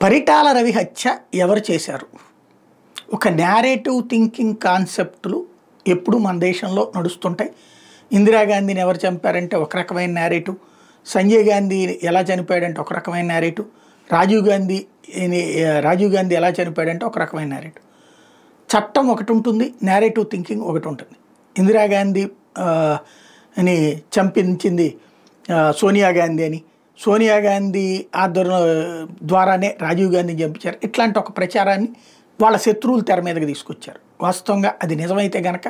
పరిటాల రవి హత్య ఎవరు చేశారు? ఒక నేరేటివ్ థింకింగ్ కాన్సెప్టులు ఎప్పుడు మన దేశంలో నడుస్తుంటాయి. ఇందిరాగాంధీని ఎవరు చంపారంటే ఒక రకమైన నేరేటివ్, సంజయ్ గాంధీ ఎలా చనిపోయాడంటే ఒక రకమైన నేరేటివ్, రాజీవ్ గాంధీ ఎలా చనిపోయాడంటే ఒక రకమైన నేరేటివ్. చట్టం ఒకటి ఉంటుంది, నేరేటివ్ థింకింగ్ ఒకటి ఉంటుంది. ఇందిరాగాంధీ అని చంపించింది సోనియా గాంధీ అని, సోనియా గాంధీ ఆధ్వర్యం ద్వారానే రాజీవ్ గాంధీని చంపించారు. ఇట్లాంటి ఒక ప్రచారాన్ని వాళ్ళ శత్రువులు తెర మీదకి తీసుకొచ్చారు. వాస్తవంగా అది నిజమైతే కనుక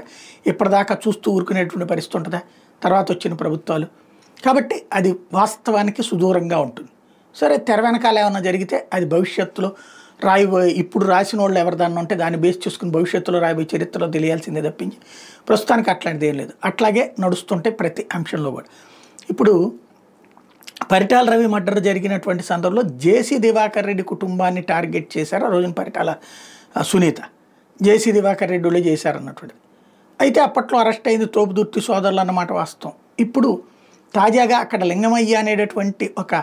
ఇప్పటిదాకా చూస్తూ ఊరుకునేటువంటి పరిస్థితి ఉంటుందా తర్వాత వచ్చిన ప్రభుత్వాలు? కాబట్టి అది వాస్తవానికి సుదూరంగా ఉంటుంది. సరే, తెర వెనకాల ఏమైనా జరిగితే అది భవిష్యత్తులో ఇప్పుడు రాసిన వాళ్ళు ఎవరిదాన్ని ఉంటే దాన్ని బేస్ చేసుకుని భవిష్యత్తులో రాయబోయే చరిత్రలో తెలియాల్సిందే తప్పించి ప్రస్తుతానికి అట్లాంటిది ఏం లేదు. అట్లాగే నడుస్తుంటే ప్రతి అంశంలో కూడా. ఇప్పుడు పరిటాల రవి మర్డర్ జరిగినటువంటి సందర్భంలో జేసీ దివాకర్ రెడ్డి కుటుంబాన్ని టార్గెట్ చేశారు. ఆ రోజున పరిటాల సునీత జేసీ దివాకర్ రెడ్డిలో చేశారన్నటువంటిది. అయితే అప్పట్లో అరెస్ట్ అయింది తోపుదుర్తి సోదరులు అన్నమాట వాస్తవం. ఇప్పుడు తాజాగా అక్కడ లింగమయ్య అనేటటువంటి ఒక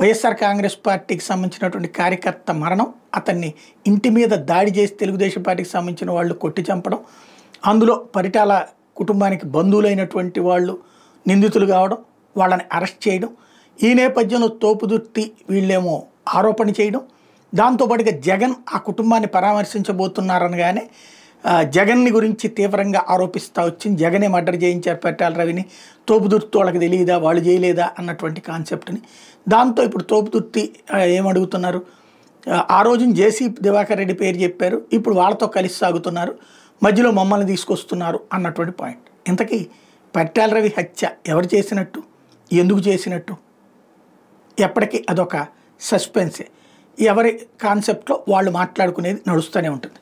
వైఎస్ఆర్ కాంగ్రెస్ పార్టీకి సంబంధించినటువంటి కార్యకర్త మరణం, అతన్ని ఇంటి మీద దాడి చేసి తెలుగుదేశం పార్టీకి సంబంధించిన వాళ్ళు కొట్టి చంపడం, అందులో పరిటాల కుటుంబానికి బంధువులైనటువంటి వాళ్ళు నిందితులు కావడం, వాళ్ళని అరెస్ట్ చేయడం, ఈ నేపథ్యంలో తోపుదుర్తి వీళ్ళేమో ఆరోపణ చేయడం, దాంతోపాటుగా జగన్ ఆ కుటుంబాన్ని పరామర్శించబోతున్నారనగానే జగన్ని గురించి తీవ్రంగా ఆరోపిస్తూ వచ్చింది. జగనే మర్డర్ చేయించారు పరిటాల రవిని, తోపుదుర్తి వాళ్ళకి తెలియదా, వాళ్ళు చేయలేదా అన్నటువంటి కాన్సెప్ట్ని. దాంతో ఇప్పుడు తోపుదుర్తి ఏమడుగుతున్నారు, ఆ రోజున జేసీ దివాకర్ రెడ్డి పేరు చెప్పారు, ఇప్పుడు వాళ్ళతో కలిసి సాగుతున్నారు, మధ్యలో మమ్మల్ని తీసుకొస్తున్నారు అన్నటువంటి పాయింట్. ఇంతకీ పరిటాల రవి హత్య ఎవరు చేసినట్టు, ఎందుకు చేసినట్టు, ఎప్పటికీ అదొక సస్పెన్సే. ఎవరి కాన్సెప్ట్లో వాళ్ళు మాట్లాడుకునేది నడుస్తూనే ఉంటుంది.